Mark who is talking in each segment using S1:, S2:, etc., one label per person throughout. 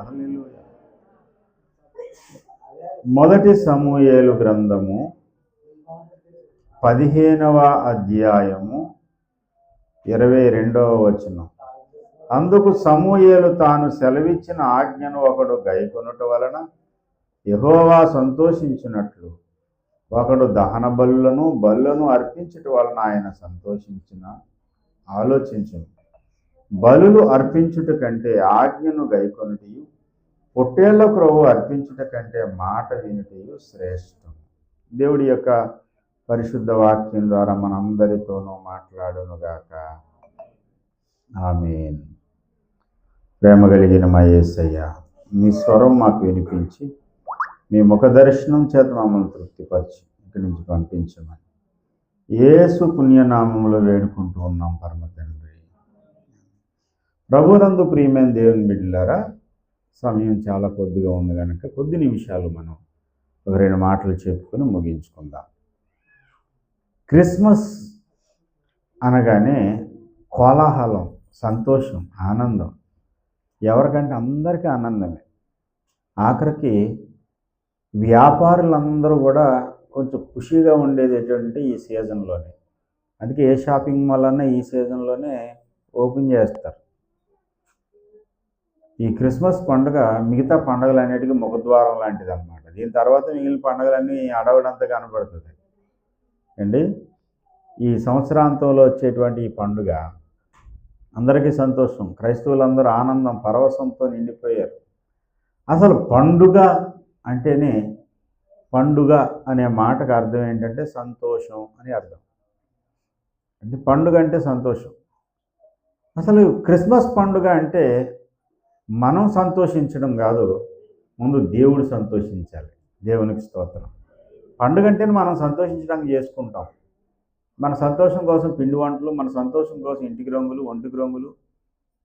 S1: హల్లెలూయా. మొదటి సమూయేలు గ్రంథము 15వ అధ్యాయము 22వ వచనం. అందుకు సమూయేలు తాను సెలవిచ్చిన ఆజ్ఞను ఒకడు గైకొనుట వలన యెహోవా సంతోషించినట్లు ఒకడు దహన బలులను అర్పించుట వలన ఆయన సంతోషించిన. ఆలోచించును. బలులు అర్పించుట కంటే ఆజ్ఞను గైకొనుటయు, పొట్టేళ్ల క్రొవ్వు అర్పించుట కంటే మాట వినుటయు శ్రేష్టం. దేవుడి యొక్క పరిశుద్ధ వాక్యం ద్వారా మనందరితోనూ మాట్లాడునుగాక. ఆమేన్. ప్రేమ కలిగిన మా యేసయ్య, మీ స్వరం మాకు వినిపించి మీ ముఖ దర్శనం చేత మమ్మల్ని తృప్తిపరిచి ఇక్కడి నుంచి పంపించమని యేసు పుణ్యనామంలో వేడుకుంటూ ఉన్నాం పరమ తండ్రి. ప్రభునందు ప్రియమైన దేవుని బిడ్డలారా, సమయం చాలా కొద్దిగా ఉంది కనుక కొద్ది నిమిషాలు మనం ఒక 2 మాటలు చెప్పుకొని ముగించుకుందాం. క్రిస్మస్ అనగానే కోలాహలం, సంతోషం, ఆనందం. ఎవరికంటే అందరికీ ఆనందమే. ఆఖరికి వ్యాపారులందరూ కూడా కొంచెం ఖుషీగా ఉండేది ఎటువంటి ఈ సీజన్లోనే. అందుకే ఏ షాపింగ్ మాల్ అన్నా ఈ సీజన్లోనే ఓపెన్ చేస్తారు. ఈ క్రిస్మస్ పండుగ మిగతా పండుగలన్నిటికీ ముఖద్వారం లాంటిది అన్నమాట. దీని తర్వాత మిగిలిన పండుగలన్నీ అడవడంతా కనబడుతుంది అండి. ఈ సంవత్సరాంతంలో వచ్చేటువంటి ఈ పండుగ అందరికీ సంతోషం. క్రైస్తవులందరూ ఆనందం, పరవశంతో నిండిపోయారు. అసలు పండుగ అంటేనే, పండుగ అనే మాటకు అర్థం ఏంటంటే సంతోషం అని అర్థం. అంటే పండుగ అంటే సంతోషం. అసలు క్రిస్మస్ పండుగ అంటే మనం సంతోషించడం కాదు, ముందు దేవుడు సంతోషించాలి. దేవునికి స్తోత్రం. పండుగ అంటే మనం సంతోషించడానికి చేసుకుంటాం. మన సంతోషం కోసం పిండి వంటలు, మన సంతోషం కోసం ఇంటికి రంగులు, ఒంటికి రంగులు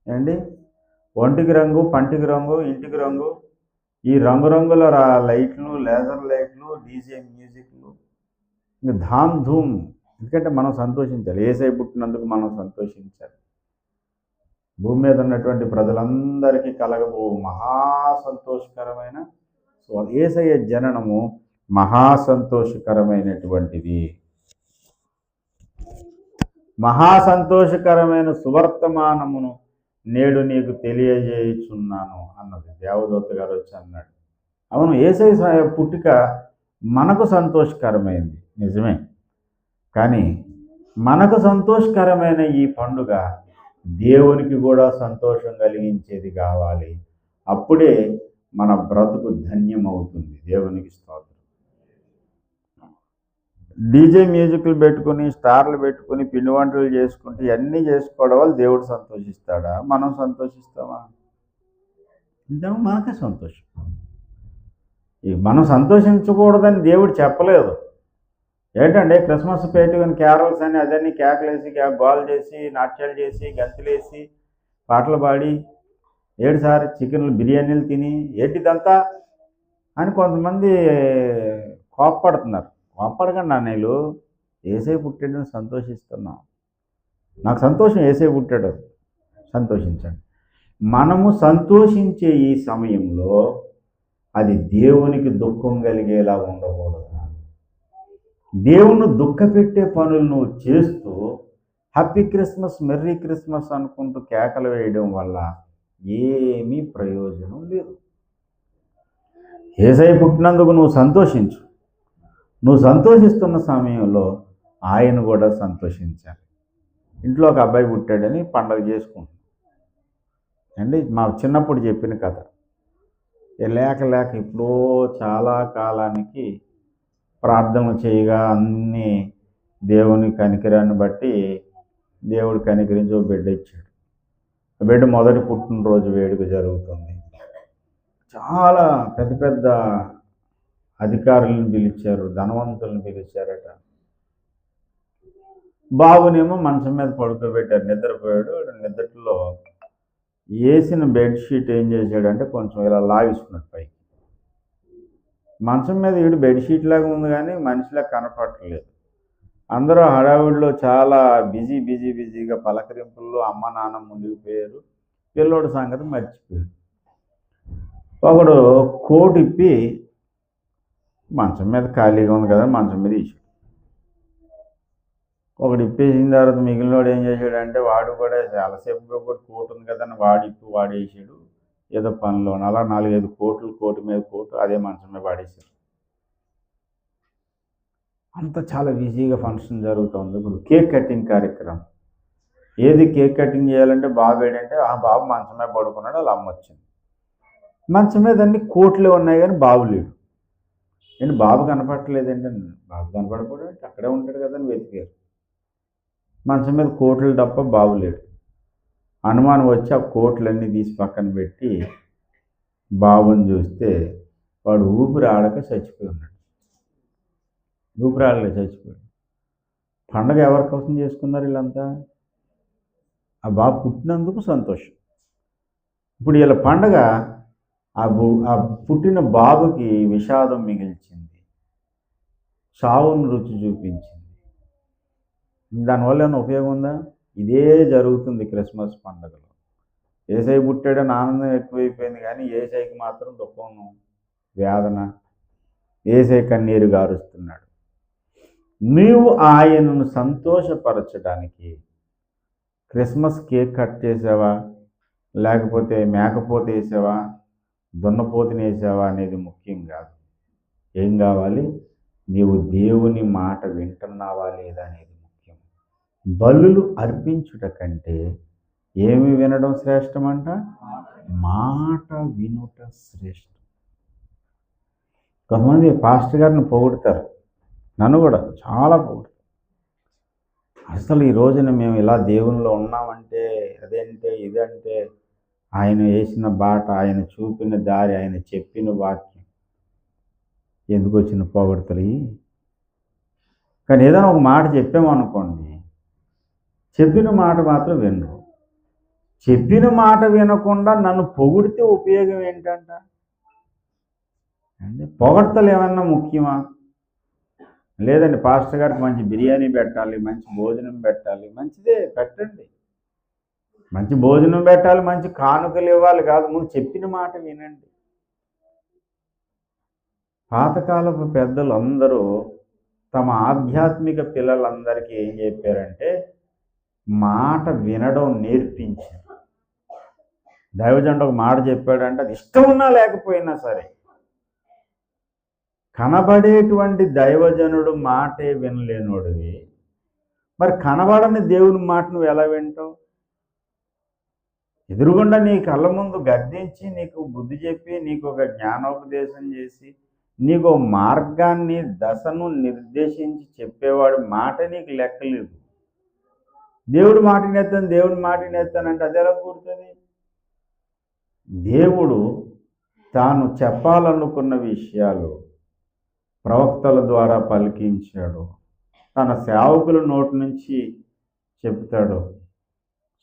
S1: ఏండి, ఒంటికి రంగు, పంటికి రంగు, ఇంటికి రంగు, ఈ రంగురంగుల లైట్లు, లేజర్ లైట్లు, డీజే మ్యూజిక్లు, ఇంకా ధామ్ ధూమ్. ఎందుకంటే మనం సంతోషించాలి. యేసయ్య పుట్టినందుకు మనం సంతోషించాలి. భూమి మీద ఉన్నటువంటి ప్రజలందరికీ కలగబో మహాసంతోషకరమైన యేసయ్య జననము మహాసంతోషకరమైనటువంటిది. మహాసంతోషకరమైన సువర్తమానమును నేడు నీకు తెలియజేయుచున్నాను అన్నది దేవదూత గారు వచ్చి అన్నాడు. అవును, యేసయ్య పుట్టుక మనకు సంతోషకరమైంది నిజమే. కానీ మనకు సంతోషకరమైన ఈ పండుగ దేవునికి కూడా సంతోషం కలిగించేది కావాలి. అప్పుడే మన బ్రతుకు ధన్యమవుతుంది. దేవునికి స్తోత్రం. డీజే మ్యూజిక్లు పెట్టుకుని, స్టార్లు పెట్టుకుని, పిండి వంటలు చేసుకుంటే ఇవన్నీ చేసుకోవడం వల్ల దేవుడు సంతోషిస్తాడా? మనం సంతోషిస్తామా? ఇంతేమో మనకే సంతోషం. మనం సంతోషించకూడదని దేవుడు చెప్పలేదు. ఏంటంటే క్రిస్మస్ పెట్టుకుని క్యారల్స్ అని అదన్నీ కేకలేసి, గోల్ చేసి, నాట్యాలు చేసి, గంతులేసి, పాటలు పాడి, 7 సార్లు చికెన్లు, బిర్యానీలు తిని ఏంటిదంతా అని కొంతమంది కోప్పడుతున్నారు. కోప్పడకండి అన్నయ్యలు, యేసయ్య పుట్టాడని సంతోషిస్తున్నాం. నాకు సంతోషం, యేసయ్య పుట్టాడు, సంతోషించండి. మనము సంతోషించే ఈ సమయంలో అది దేవునికి దుఃఖం కలిగేలా ఉండకూడదు. దేవుణ్ణి దుఃఖపెట్టే పనులు నువ్వు చేస్తూ హ్యాపీ క్రిస్మస్, మెర్రీ క్రిస్మస్ అనుకుంటూ కేకలు వేయడం వల్ల ఏమీ ప్రయోజనం లేదు. యేసయ్య పుట్టినందుకు నువ్వు సంతోషించు. నువ్వు సంతోషిస్తున్న సమయంలో ఆయన కూడా సంతోషించాలి. ఇంట్లో ఒక అబ్బాయి పుట్టాడని పండగ చేసుకుంటాం అండి. మా చిన్నప్పుడు చెప్పిన కథ. లేక ఎప్పుడో చాలా కాలానికి ప్రార్థన చేయగా అన్నీ దేవుని కనికరాన్ని బట్టి దేవుడు కనికరించి ఒక బిడ్డ ఇచ్చాడు. ఆ బిడ్డ మొదటి పుట్టినరోజు వేడుక జరుగుతుంది. చాలా పెద్ద పెద్ద అధికారులను పిలిచారు, ధనవంతులను పిలిచారట. బాబునేమో మంచం మీద పడుకోబెట్టారు, నిద్రపోయాడు. నిద్రలో వేసిన బెడ్షీట్ ఏం చేశాడంటే కొంచెం ఇలా లాగేసుకున్నాడు పైకి. మంచం మీద వీడు బెడ్షీట్ లాగా ఉంది కానీ మనిషిలా కనపడలేదు. అందరూ హడావుడిలో చాలా బిజీగా పలకరింపుల్లో అమ్మ నాన్న మునిగిపోయారు. పిల్లోడు సంగతి మర్చిపోయారు. ఒకడు కోట్ ఇప్పి మంచం మీద ఖాళీగా ఉంది కదా మంచం మీద వేసాడు. ఒకడు ఇప్పేసిన తర్వాత మిగిలినోడు ఏం చేశాడంటే వాడు కూడా చాలాసేపు కోట్ ఉంది కదా అని వాడేసాడు ఏదో పనిలో. అలా 4-5 కోట్లు కోటు మీద కోటు అదే మంచం మీద వాడేశారు. అంత చాలా బిజీగా ఫంక్షన్ జరుగుతుంది. ఇప్పుడు కేక్ కటింగ్ కార్యక్రమం. ఏది కేక్ కటింగ్ చేయాలంటే బాబు ఏంటంటే ఆ బాబు మంచం మీద పడుకున్నాడు, అలా అమ్మ వచ్చింది. మంచం మీద అన్ని కోట్లే ఉన్నాయి కానీ బాబు లేడు. ఏంటి బాబు కనపడట్లేదండి? బాబు కనపడకూడదు, అక్కడే ఉంటాడు కదా అని వెతికారు. మంచం మీద కోట్లు తప్ప బాబు లేడు. అనుమానం వచ్చి ఆ కోట్లన్నీ తీసి పక్కన పెట్టి బాబుని చూస్తే వాడు ఊపిరి ఆడక చచ్చిపోయి ఉన్నాడు. ఊపిరి ఆడక చచ్చిపోయాడు. పండగ ఎవరి కోసం చేసుకున్నారు వీళ్ళంతా? ఆ బాబు పుట్టినందుకు సంతోషం. ఇప్పుడు వీళ్ళ పండగ ఆ పుట్టిన బాబుకి విషాదం మిగిల్చింది, చావును రుచి చూపించింది. దానివల్ల ఏమైనా ఉపయోగం ఉందా? ఇదే జరుగుతుంది క్రిస్మస్ పండుగలో. ఏసై పుట్టాడని ఆనందం ఎక్కువైపోయింది కానీ ఏసైకి మాత్రం దుఃఖం, వేదన. ఏసై కన్నీరు గారుస్తున్నాడు. నీవు ఆయనను సంతోషపరచడానికి క్రిస్మస్ కేక్ కట్ చేసావా, లేకపోతే మేకపోత వేసావా, దున్నపోతుని వేసావా అనేది ముఖ్యం కాదు. ఏం కావాలి? నీవు దేవుని మాట వింటున్నావా లేదా అనేది ముఖ్యం. బలులు అర్పించుట కంటే ఏమి వినడం శ్రేష్టమంట? మాట వినుట శ్రేష్టం. కొంతమంది పాస్టర్ గారిని పొగుడుతారు, నన్ను కూడా చాలా పొగుడుతారు. అసలు ఈ రోజున మేము ఇలా దేవునిలో ఉన్నామంటే అదేంటే ఇదంటే ఆయన వేసిన బాట, ఆయన చూపిన దారి, ఆయన చెప్పిన వాక్యం. ఎందుకు వచ్చిన పొగడతలు? కానీ ఏదైనా ఒక మాట చెప్పామనుకోండి, చెప్పిన మాట మాత్రం వినరు. చెప్పిన మాట వినకుండా నన్ను పొగిడితే ఉపయోగం ఏంటంట? అంటే పొగడతలు ఏమన్నా ముఖ్యమా? లేదండి పాస్టర్ గారికి మంచి బిర్యానీ పెట్టాలి, మంచి భోజనం పెట్టాలి, మంచిదే పెట్టండి. మంచి భోజనం పెట్టాలి, మంచి కానుకలు ఇవ్వాలి కాదు, ముందు చెప్పిన మాట వినండి. పాతకాలపు పెద్దలు అందరూ తమ ఆధ్యాత్మిక పిల్లలందరికీ ఏం చెప్పారంటే మాట వినడం నేర్పించారు. దైవజనుడు ఒక మాట చెప్పాడంటే అది ఇష్టం ఉన్నా లేకపోయినా సరే, కనబడేటువంటి దైవజనుడు మాటే వినలేనోడివి, మరి కనబడని దేవుని మాట నువ్వు ఎలా వింటావు? ఎదురుగుండా నీ కళ్ళ ముందు గద్దించి నీకు బుద్ధి చెప్పి నీకు ఒక జ్ఞానోపదేశం చేసి నీకు మార్గాన్ని దశను నిర్దేశించి చెప్పేవాడు మాట నీకు లెక్కలేదు. దేవుడి మాటినేస్తానంటే అది ఎలా కూడుతుంది? దేవుడు తాను చెప్పాలనుకున్న విషయాలు ప్రవక్తల ద్వారా పలికించాడు, తన సేవకుల నోటి నుంచి చెప్తాడు.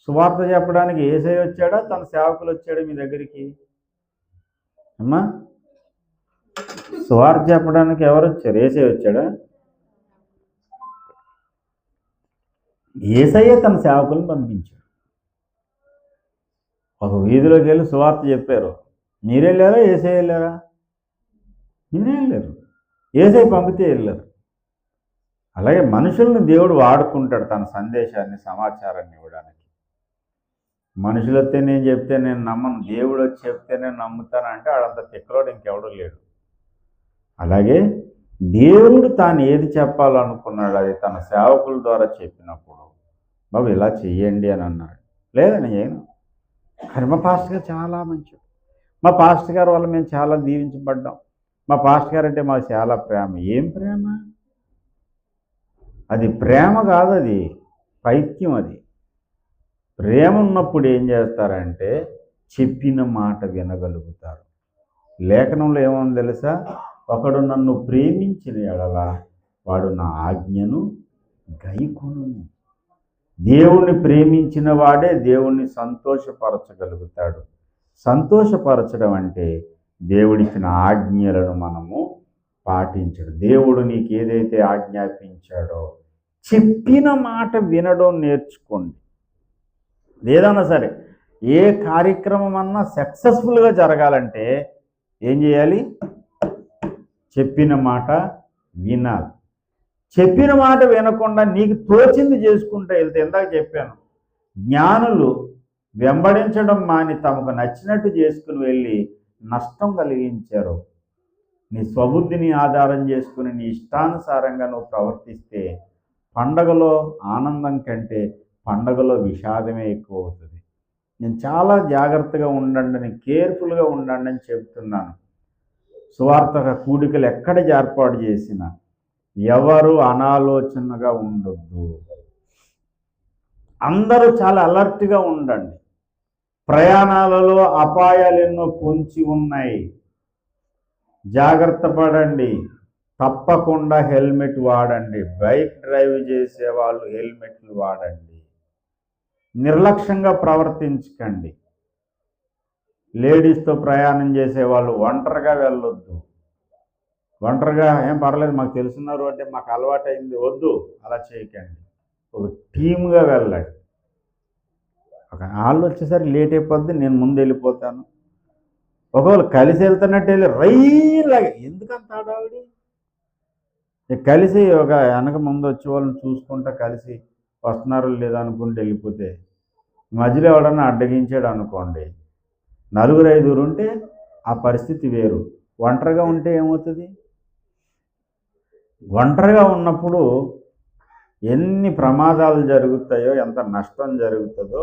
S1: సువార్త చెప్పడానికి యేసయ్య వచ్చాడా, తన సేవకులు వచ్చాడా మీ దగ్గరికి? అమ్మా, సువార్త చెప్పడానికి ఎవరు వచ్చారు? యేసయ్య వచ్చాడా? యేసయ్య తన సేవకులను పంపించాడు. ఒక వీధిలోకి వెళ్ళి సువార్త చెప్పారు. మీరు వెళ్ళారా, యేసయ్య వెళ్ళారా? మీరే వెళ్ళారు. యేసయ్య పంపితే వెళ్ళారు. అలాగే మనుషులను దేవుడు వాడుకుంటాడు తన సందేశాన్ని, సమాచారాన్ని ఇవ్వడానికి. మనుషులు వస్తే నేను చెప్తే నేను నమ్మను, దేవుడు వచ్చి చెప్తే నేను నమ్ముతానంటే ఆడంత తిక్కలోడు ఇంకెవడూ లేడు. అలాగే దేవుడు తాను ఏది చెప్పాలనుకున్నాడు అది తన సేవకుల ద్వారా చెప్పినప్పుడు బాబు ఇలా చెయ్యండి అని అన్నాడు. లేదా నేను చేయను. కానీ మా పాస్టర్ గారు చాలా మంచిది, మా పాస్టర్ గారు వల్ల మేము చాలా దీవించబడ్డాం, మా పాస్టర్ గారు అంటే మాకు చాలా ప్రేమ. ఏం ప్రేమ? అది ప్రేమ కాదు, అది పైత్యం. అది ప్రేమ ఉన్నప్పుడు ఏం చేస్తారంటే చెప్పిన మాట వినగలుగుతారు. లేఖనంలో ఏమని తెలుసా? ఒకడు నన్ను ప్రేమించిన ఎడల వాడు నా ఆజ్ఞను గైకొనును. దేవుణ్ణి ప్రేమించిన వాడే దేవుణ్ణి సంతోషపరచగలుగుతాడు. సంతోషపరచడం అంటే దేవుడిచ్చిన ఆజ్ఞలను మనము పాటించడం. దేవుడు నీకు ఏదైతే ఆజ్ఞాపించాడో చెప్పిన మాట వినడం నేర్చుకోండి. ఏదన్నా సరే ఏ కార్యక్రమం అన్నా సక్సెస్ఫుల్గా జరగాలంటే ఏం చేయాలి? చెప్పిన మాట వినాలి. చెప్పిన మాట వినకుండా నీకు తోచింది చేసుకుంటూ వెళ్తే, ఇందాక చెప్పాను, జ్ఞానులు వెంబడించడం మాని తమకు నచ్చినట్టు చేసుకుని వెళ్ళి నష్టం కలిగించారు. నీ స్వబుద్ధిని ఆధారం చేసుకుని నీ ఇష్టానుసారంగా నువ్వు ప్రవర్తిస్తే పండగలో ఆనందం కంటే పండగలో విషాదమే ఎక్కువ అవుతుంది. నేను చాలా జాగ్రత్తగా ఉండండి, కేర్ఫుల్గా ఉండండి అని చెప్తున్నాను. సువార్త కూడికలు ఎక్కడ ఏర్పాటు చేసినా ఎవరు అనాలోచనగా ఉండొద్దు. అందరూ చాలా అలర్ట్గా ఉండండి. ప్రయాణాలలో అపాయాలు ఎన్నో పొంచి ఉన్నాయి. జాగ్రత్త పడండి. తప్పకుండా హెల్మెట్ వాడండి. బైక్ డ్రైవ్ చేసే వాళ్ళు హెల్మెట్లు వాడండి. నిర్లక్ష్యంగా ప్రవర్తించకండి. లేడీస్తో ప్రయాణం చేసే వాళ్ళు ఒంటరిగా వెళ్ళొద్దు. ఒంటరిగా ఏం పర్లేదు, మాకు తెలుసున్నారు అంటే మాకు అలవాటైంది, వద్దు, అలా చేయకండి. ఒక టీమ్గా వెళ్ళండి. వాళ్ళు వచ్చేసరికి లేట్ అయిపోద్ది, నేను ముందు వెళ్ళిపోతాను. ఒకవేళ కలిసి వెళ్తున్నట్టు వెళ్ళి రైలాగా ఎందుకంత ఆడావిడి? కలిసి ఒక వెనక ముందు వచ్చే వాళ్ళని చూసుకుంటా కలిసి వస్తున్నారు లేదా అనుకుంటూ వెళ్ళిపోతే మధ్యలో ఎవడన్నా అడ్డగించాడు అనుకోండి, 4-5 ఉంటే ఆ పరిస్థితి వేరు. ఒంటరిగా ఉంటే ఏమవుతుంది? ఒంటరిగా ఉన్నప్పుడు ఎన్ని ప్రమాదాలు జరుగుతాయో, ఎంత నష్టం జరుగుతుందో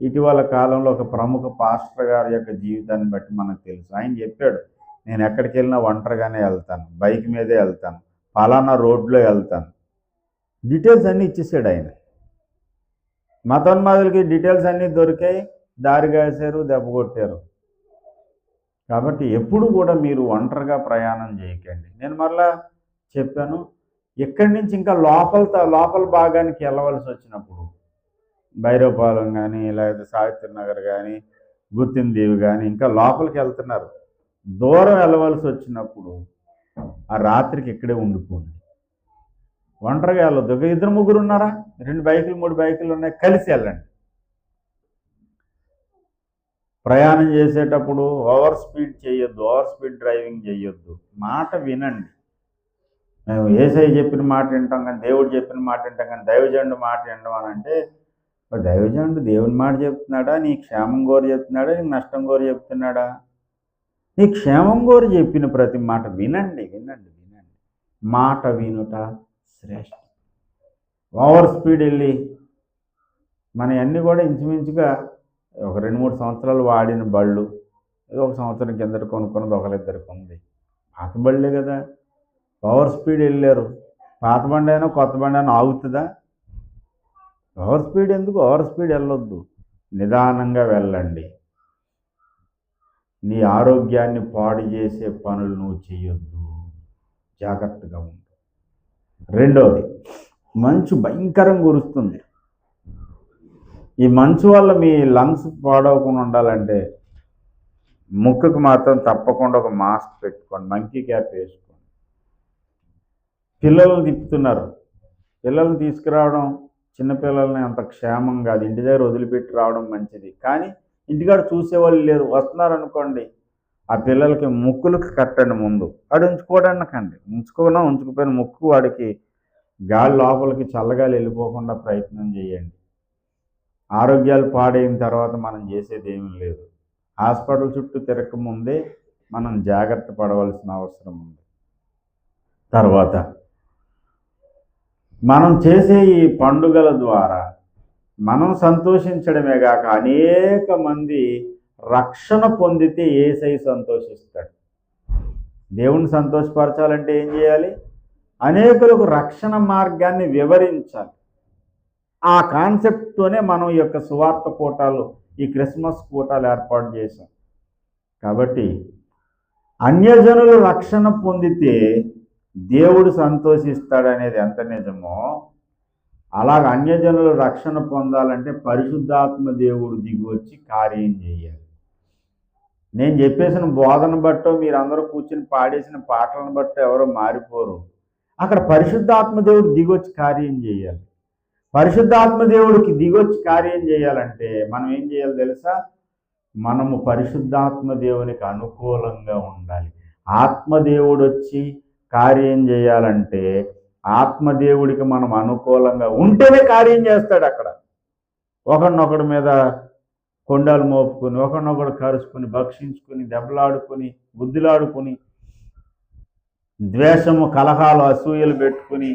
S1: ఇటీవల కాలంలో ఒక ప్రముఖ పాస్టర్ గారి యొక్క జీవితాన్ని బట్టి మనకు తెలుసు. ఆయన చెప్పాడు, నేను ఎక్కడికి వెళ్ళినా ఒంటరిగానే వెళ్తాను, బైక్ మీదే వెళ్తాను, పలానా రోడ్లో వెళ్తాను. డీటెయిల్స్ అన్నీ ఇచ్చేసాడు ఆయన. మతోన్మాదులకి డీటెయిల్స్ అన్నీ దొరికాయి, దారి కాశారు, దెబ్బ కొట్టారు. కాబట్టి ఎప్పుడు కూడా మీరు ఒంటరిగా ప్రయాణం చేయకండి. నేను మళ్ళా చెప్పాను, ఇక్కడి నుంచి ఇంకా లోపల భాగానికి వెళ్ళవలసి వచ్చినప్పుడు భైరవపాలెం కానీ, లేకపోతే సావిత్రి నగర్ కానీ, గుత్తిందేవి కానీ ఇంకా లోపలికి వెళ్తున్నారు, దూరం వెళ్ళవలసి వచ్చినప్పుడు ఆ రాత్రికి ఇక్కడే ఉండిపోండి. ఒంటరిగా వెళ్ళొద్దు. 2-3 ఉన్నారా, 2 బైకులు 3 బైకులు ఉన్నాయి, కలిసి వెళ్ళండి. ప్రయాణం చేసేటప్పుడు ఓవర్ స్పీడ్ చేయొద్దు, ఓవర్ స్పీడ్ డ్రైవింగ్ చేయొద్దు. మాట వినండి. మేము యేసయ్య చెప్పిన మాట వింటాం కానీ, దేవుడు చెప్పిన మాట వింటాం కానీ, దైవజనుడు మాట వినడం అని అంటే, దైవజనుడు దేవుని మాట చెప్తున్నాడా, నీ క్షేమం కోరి చెప్తున్నాడా, నీకు నష్టం కోరి చెప్తున్నాడా? నీ క్షేమం కోరి చెప్పిన ప్రతి మాట వినండి. మాట వినుట శ్రేష్టం. ఓవర్ స్పీడ్ వెళ్ళి మన అన్నీ కూడా ఇంచుమించుగా ఒక 2-3 సంవత్సరాలు వాడిన బళ్ళు, ఏదో 1 సంవత్సరం కిందట కొనుక్కున్నది ఒకరిద్దరికి ఉంది. పాత బళ్ళే కదా. ఓవర్ స్పీడ్ వెళ్ళారు. పాత బండి అయినా కొత్త బండి అయినా ఆగుతుందా? ఓవర్ స్పీడ్ ఎందుకు? ఓవర్ స్పీడ్ వెళ్ళొద్దు, నిదానంగా వెళ్ళండి. నీ ఆరోగ్యాన్ని పాడు చేసే పనులు నువ్వు చేయొద్దు, జాగ్రత్తగా ఉండు. రెండవది, మంచు భయంకరంగా కురుస్తుంది. ఈ మంచు వల్ల మీ లంగ్స్ పాడవకుండా ఉండాలంటే ముక్కుకు మాత్రం తప్పకుండా ఒక మాస్క్ పెట్టుకోండి, మంకీ క్యాప్ వేసుకోండి. పిల్లలను తిప్పుతున్నారు, పిల్లల్ని తీసుకురావడం, చిన్నపిల్లల్ని అంత క్షేమం కాదు, ఇంటి దగ్గర వదిలిపెట్టి రావడం మంచిది. కానీ ఇంటికాడ చూసేవాళ్ళు లేరు, వస్తున్నారు అనుకోండి, ఆ పిల్లలకి ముక్కులకు కట్టండి. ముందు వాడు ఉంచుకోవడానికండి, ఉంచుకుపోయిన ముక్కు వాడికి గాలి లోపలికి చల్లగాలి వెళ్ళిపోకుండా ప్రయత్నం చేయండి. ఆరోగ్యాలు పాడైన తర్వాత మనం చేసేది ఏమీ లేదు. హాస్పిటల్ చుట్టూ తిరగకముందే మనం జాగ్రత్త పడవలసిన అవసరం ఉంది. తర్వాత మనం చేసే ఈ పండుగల ద్వారా మనం సంతోషించడమే కాక అనేక మంది రక్షణ పొందితే యేసయ్య సంతోషిస్తాడు. దేవుని సంతోషపరచాలంటే ఏం చేయాలి? అనేకులకు రక్షణ మార్గాన్ని వివరించాలి. ఆ కాన్సెప్ట్తోనే మనం ఈ యొక్క సువార్త కూటాలు, ఈ క్రిస్మస్ కూటాలు ఏర్పాటు చేశాం. కాబట్టి అన్యజనులు రక్షణ పొందితే దేవుడు సంతోషిస్తాడనేది ఎంత నిజమో, అలాగ అన్యజనులు రక్షణ పొందాలంటే పరిశుద్ధాత్మ దేవుడు దిగి వచ్చి కార్యం చేయాలి. నేను చెప్పేసిన బోధన బట్టో, మీరందరూ కూర్చుని పాడేసిన పాటలను బట్టో ఎవరో మారిపోరు. అక్కడ పరిశుద్ధాత్మ దేవుడు దిగొచ్చి కార్యం చేయాలి. పరిశుద్ధాత్మ దేవుడికి దిగొచ్చి కార్యం చేయాలంటే మనం ఏం చేయాలి తెలుసా? మనము పరిశుద్ధాత్మ దేవునికి అనుకూలంగా ఉండాలి. ఆత్మదేవుడు వచ్చి కార్యం చేయాలంటే ఆత్మదేవుడికి మనం అనుకూలంగా ఉంటేనే కార్యం చేస్తాడు. అక్కడ ఒకరినొకడి మీద కొండాలు మోపుకొని, ఒకరినొకడు కరుచుకుని, భక్షించుకుని, దెబ్బలాడుకుని, బుద్ధిలాడుకుని, ద్వేషము, కలహాలు, అసూయలు పెట్టుకుని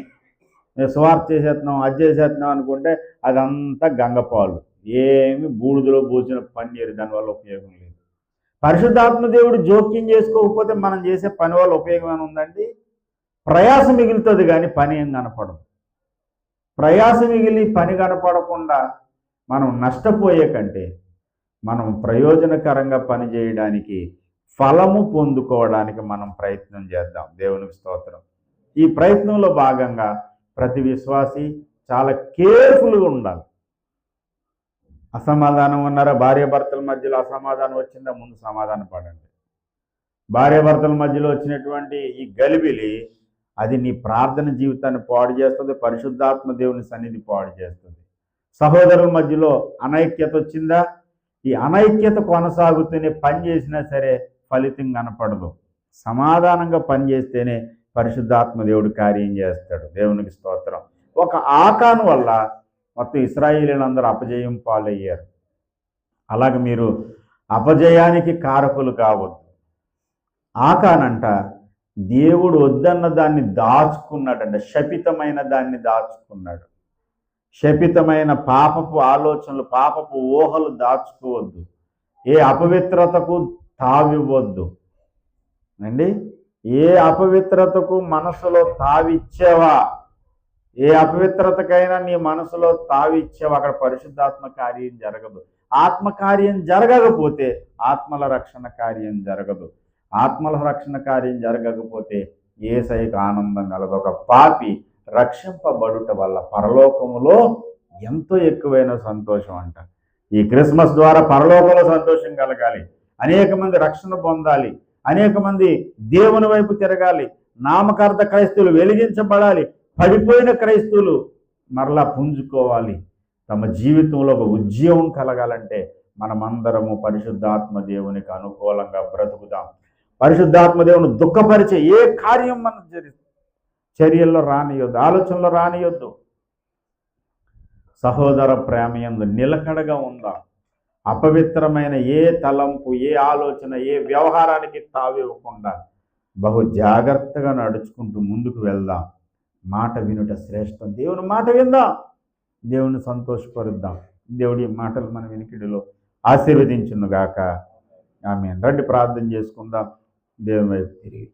S1: స్వార్థ చేసేస్తున్నాం, అది చేసేస్తున్నాం అనుకుంటే అదంతా గంగపాలు, ఏమి బూడిదలో పోసిన పన్నీరు, దానివల్ల ఉపయోగం లేదు. పరిశుద్ధాత్మ దేవుడు జోక్యం చేసుకోకపోతే మనం చేసే పని వల్ల ఉపయోగం ఏమైనా ఉందండి? ప్రయాసం మిగులుతుంది కానీ పని ఏం కనపడదు. ప్రయాసం మిగిలి పని కనపడకుండా మనం నష్టపోయే కంటే మనం ప్రయోజనకరంగా పని చేయడానికి, ఫలము పొందుకోవడానికి మనం ప్రయత్నం చేద్దాం. దేవునికి స్తోత్రం. ఈ ప్రయత్నంలో భాగంగా ప్రతి విశ్వాసి చాలా కేర్ఫుల్గా ఉండాలి. అసమాధానం ఉన్నారా? భార్యాభర్తల మధ్యలో అసమాధానం వచ్చిందా? ముందు సమాధానం పడండి. భార్యాభర్తల మధ్యలో వచ్చినటువంటి ఈ గలిబిలి అది నీ ప్రార్థన జీవితాన్ని పాడు చేస్తుంది, పరిశుద్ధాత్మ దేవుని సన్నిధి పాడు చేస్తుంది. సహోదరుల మధ్యలో అనైక్యత వచ్చిందా? ఈ అనైక్యత కొనసాగుతూనే పని చేసినా సరే ఫలితం కనపడదు. సమాధానంగా పని చేస్తేనే పరిశుద్ధాత్మ దేవుడు కార్యం చేస్తాడు. దేవునికి స్తోత్రం. ఒక ఆకాను వల్ల మొత్తం ఇశ్రాయేలీలందరూ అపజయం పాలయ్యారు. అలాగే మీరు అపజయానికి కారకులు కావద్దు. ఆకానంట దేవుడు వద్దన్న దాన్ని దాచుకున్నాడంట, శపితమైన దాన్ని దాచుకున్నాడు. శపితమైన పాపపు ఆలోచనలు, పాపపు ఊహలు దాచుకోవద్దు. ఏ అపవిత్రతకు తావివ్వద్దు అండి. ఏ అపవిత్రతకు మనసులో తావిచ్చావా, ఏ అపవిత్రతకైనా నీ మనసులో తావిచ్చావా, అక్కడ పరిశుద్ధాత్మ కార్యం జరగదు. ఆత్మకార్యం జరగకపోతే ఆత్మల రక్షణ కార్యం జరగదు. ఆత్మల రక్షణ కార్యం జరగకపోతే యేసయ్యకు ఆనందం కలదు. ఒక పాపి రక్షింపబడుట వల్ల పరలోకములో ఎంతో ఎక్కువైన సంతోషం అంట. ఈ క్రిస్మస్ ద్వారా పరలోకంలో సంతోషం కలగాలి, అనేక మంది రక్షణ పొందాలి, అనేక మంది దేవుని వైపు తిరగాలి, నామకార్థ క్రైస్తవులు వెలిగించబడాలి, పడిపోయిన క్రైస్తవులు మరలా పుంజుకోవాలి, తమ జీవితంలో ఒక ఉద్యమం కలగాలంటే మనమందరము పరిశుద్ధాత్మ దేవునికి అనుకూలంగా బ్రతుకుదాం. పరిశుద్ధాత్మ దేవుని దుఃఖపరిచే ఏ కార్యం మన చర్యల్లో రానియొద్దు, ఆలోచనలో రానియొద్దు. సహోదర ప్రేమయందు నిలకడగా ఉందా. అపవిత్రమైన ఏ తలంపు, ఏ ఆలోచన, ఏ వ్యవహారానికి తావివ్వకుండా బహు జాగ్రత్తగా నడుచుకుంటూ ముందుకు వెళ్దాం. మాట వినుట శ్రేష్టం. దేవుని మాట విందాం, దేవుని సంతోషపరుద్దాం. దేవుడి మాటలు మన వినికిడిలో ఆశీర్వదించునుగాక. ఆమేన్. రండి ప్రార్థన చేసుకుందాం. దేవుని వైపు తిరిగి